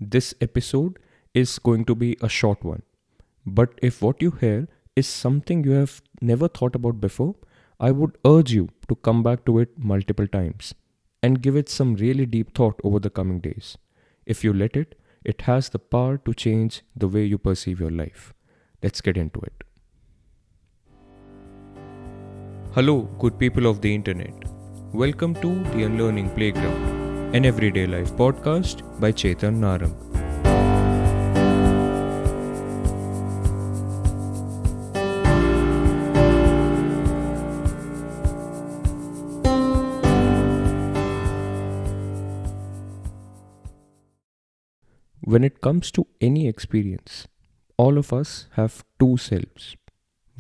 This episode is going to be a short one. But if what you hear is something you have never thought about before, I would urge you to come back to it multiple times and give it some really deep thought over the coming days. If you let it, it has the power to change the way you perceive your life. Let's get into it. Hello, good people of the internet. Welcome to the Unlearning Playground, an everyday life podcast by Chetan Narang. When it comes to any experience, all of us have two selves.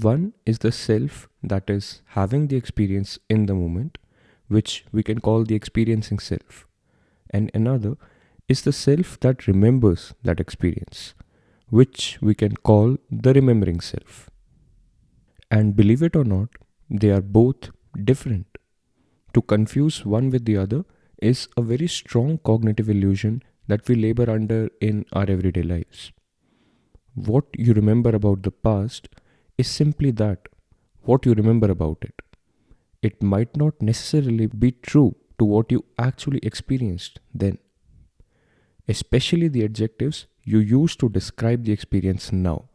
One is the self that is having the experience in the moment, which we can call the experiencing self. And another is the self that remembers that experience, which we can call the remembering self. And believe it or not, they are both different. To confuse one with the other is a very strong cognitive illusion that we labor under in our everyday lives. What you remember about the past is simply that, what you remember about it. It might not necessarily be true to what you actually experienced then, especially the adjectives you use to describe the experience now.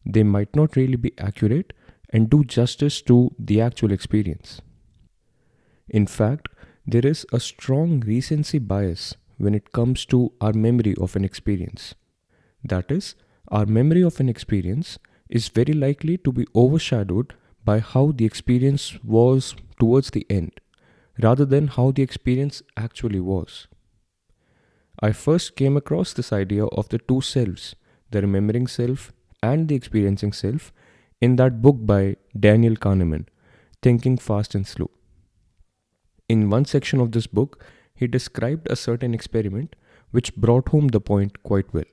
They might not really be accurate and do justice to the actual experience. In fact, there is a strong recency bias when it comes to our memory of an experience. That is, our memory of an experience is very likely to be overshadowed by how the experience was towards the end, rather than how the experience actually was. I first came across this idea of the two selves, the remembering self and the experiencing self, in that book by Daniel Kahneman, Thinking Fast and Slow. In one section of this book, he described a certain experiment which brought home the point quite well.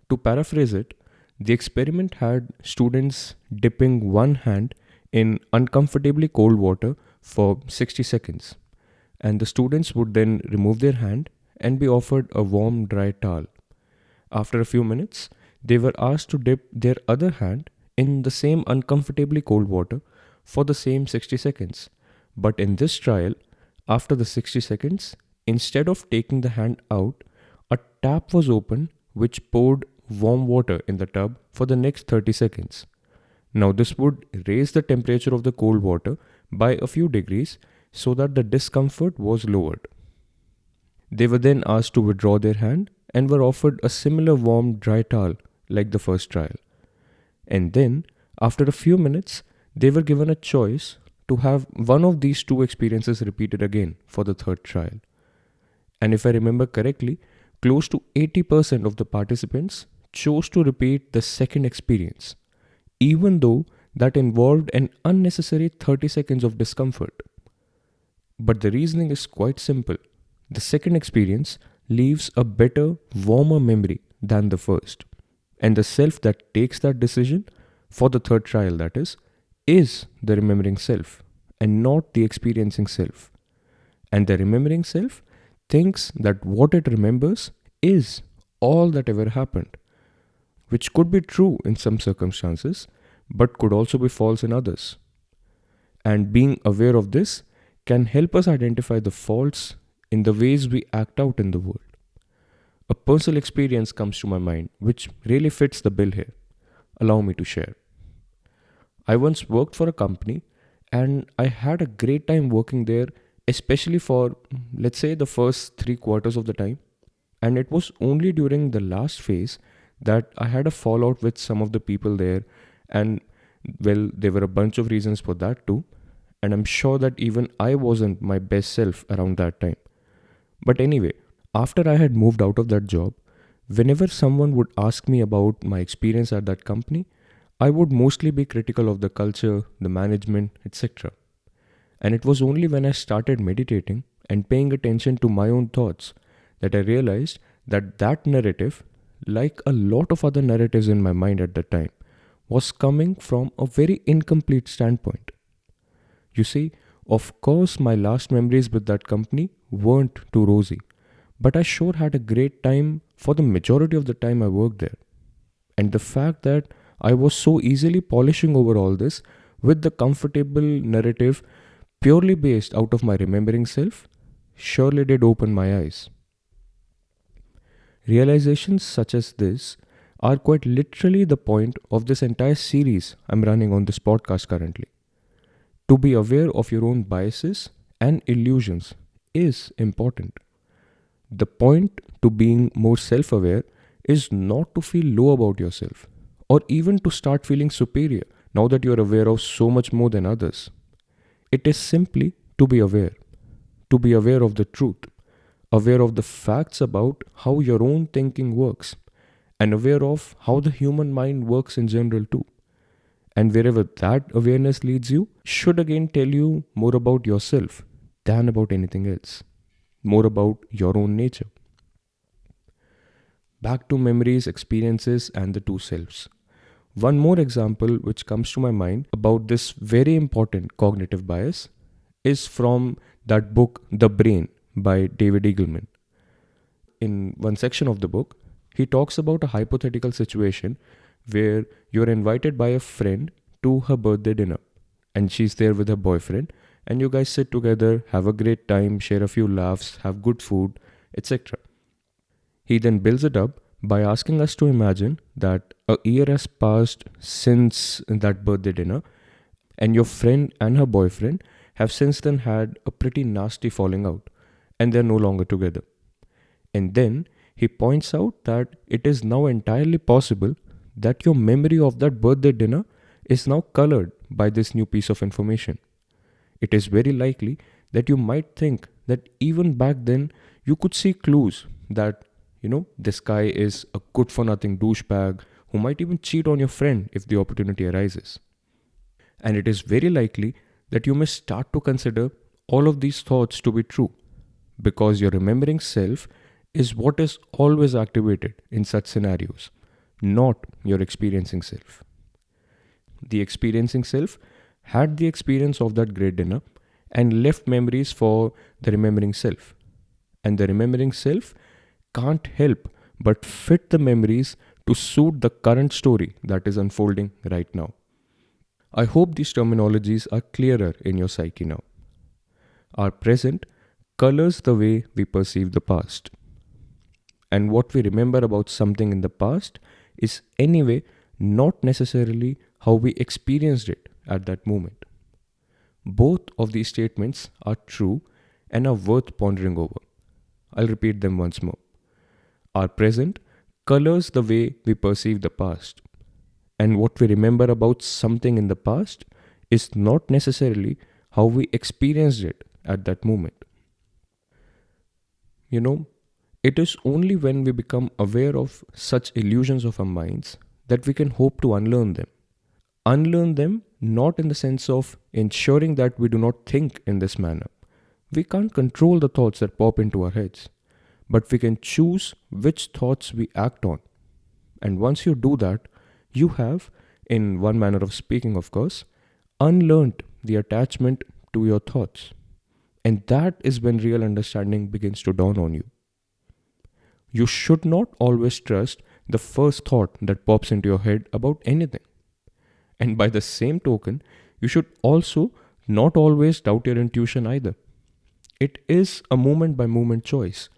To paraphrase it, the experiment had students dipping one hand in uncomfortably cold water for 60 seconds, and the students would then remove their hand and be offered a warm, dry towel. After a few minutes, they were asked to dip their other hand in the same uncomfortably cold water for the same 60 seconds. But in this trial, after the 60 seconds, instead of taking the hand out, a tap was opened which poured warm water in the tub for the next 30 seconds. Now, this would raise the temperature of the cold water by a few degrees so that the discomfort was lowered. They were then asked to withdraw their hand and were offered a similar warm, dry towel like the first trial. And then, after a few minutes, they were given a choice to have one of these two experiences repeated again for the third trial. And if I remember correctly, close to 80% of the participants chose to repeat the second experience, even though that involved an unnecessary 30 seconds of discomfort. But the reasoning is quite simple. The second experience leaves a better, warmer memory than the first. And the self that takes that decision, for the third trial that is the remembering self and not the experiencing self. And the remembering self thinks that what it remembers is all that ever happened, which could be true in some circumstances, but could also be false in others. And being aware of this can help us identify the faults in the ways we act out in the world. A personal experience comes to my mind which really fits the bill here. Allow me to share. I once worked for a company and I had a great time working there, especially for, let's say, the first 3 quarters of the time. And it was only during the last phase that I had a fallout with some of the people there. And well, there were a bunch of reasons for that too. And I'm sure that even I wasn't my best self around that time. But anyway, after I had moved out of that job, whenever someone would ask me about my experience at that company, I would mostly be critical of the culture, the management, etc. And it was only when I started meditating and paying attention to my own thoughts that I realized that that narrative, like a lot of other narratives in my mind at the time, was coming from a very incomplete standpoint. You see, of course, my last memories with that company weren't too rosy, but I sure had a great time for the majority of the time I worked there. And the fact that I was so easily polishing over all this with the comfortable narrative purely based out of my remembering self surely did open my eyes. Realizations such as this are quite literally the point of this entire series I'm running on this podcast currently. To be aware of your own biases and illusions is important. The point to being more self aware is not to feel low about yourself or even to start feeling superior now that you're aware of so much more than others. It is simply to be aware of the truth, aware of the facts about how your own thinking works, and aware of how the human mind works in general too. And wherever that awareness leads you, should again tell you more about yourself than about anything else, more about your own nature. Back to memories, experiences, and the two selves. One more example which comes to my mind about this very important cognitive bias is from that book, The Brain by David Eagleman. In one section of the book, he talks about a hypothetical situation where you're invited by a friend to her birthday dinner and she's there with her boyfriend, and you guys sit together, have a great time, share a few laughs, have good food, etc. He then builds it up by asking us to imagine that a year has passed since that birthday dinner, and your friend and her boyfriend have since then had a pretty nasty falling out, and they're no longer together. And then he points out that it is now entirely possible that your memory of that birthday dinner is now colored by this new piece of information. It is very likely that you might think that even back then you could see clues that, this guy is a good for nothing douchebag who might even cheat on your friend if the opportunity arises. And it is very likely that you may start to consider all of these thoughts to be true because your remembering self is what is always activated in such scenarios, not your experiencing self. The experiencing self had the experience of that great dinner and left memories for the remembering self. And the remembering self can't help but fit the memories to suit the current story that is unfolding right now. I hope these terminologies are clearer in your psyche now. Our present colors the way we perceive the past. And what we remember about something in the past is anyway not necessarily how we experienced it at that moment. Both of these statements are true and are worth pondering over. I'll repeat them once more. Our present colors the way we perceive the past. And what we remember about something in the past is not necessarily how we experienced it at that moment. It is only when we become aware of such illusions of our minds that we can hope to unlearn them. Unlearn them not in the sense of ensuring that we do not think in this manner. We can't control the thoughts that pop into our heads, but we can choose which thoughts we act on. And once you do that, you have, in one manner of speaking, of course, unlearned the attachment to your thoughts. And that is when real understanding begins to dawn on you. You should not always trust the first thought that pops into your head about anything. And by the same token, you should also not always doubt your intuition either. It is a moment by moment choice,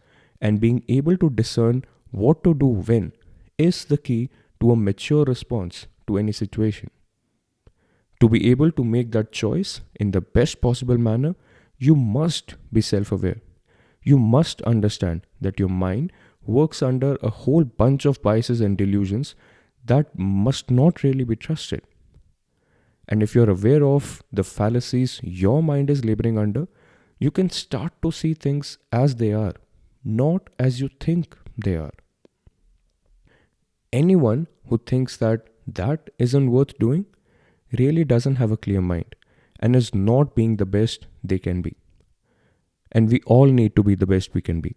and being able to discern what to do when is the key to a mature response to any situation. To be able to make that choice in the best possible manner, you must be self aware. You must understand that your mind works under a whole bunch of biases and delusions that must not really be trusted. And if you're aware of the fallacies your mind is laboring under, you can start to see things as they are, not as you think they are. Anyone who thinks that that isn't worth doing really doesn't have a clear mind and is not being the best they can be. And we all need to be the best we can be,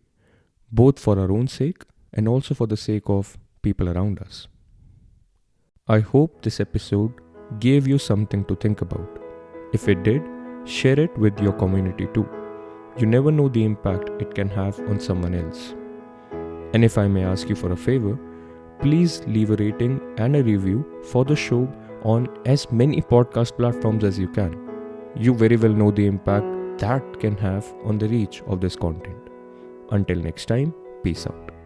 both for our own sake and also for the sake of people around us. I hope this episode gave you something to think about. If it did, share it with your community too. You never know the impact it can have on someone else. And if I may ask you for a favor, please leave a rating and a review for the show on as many podcast platforms as you can. You very well know the impact that can have on the reach of this content. Until next time, peace out.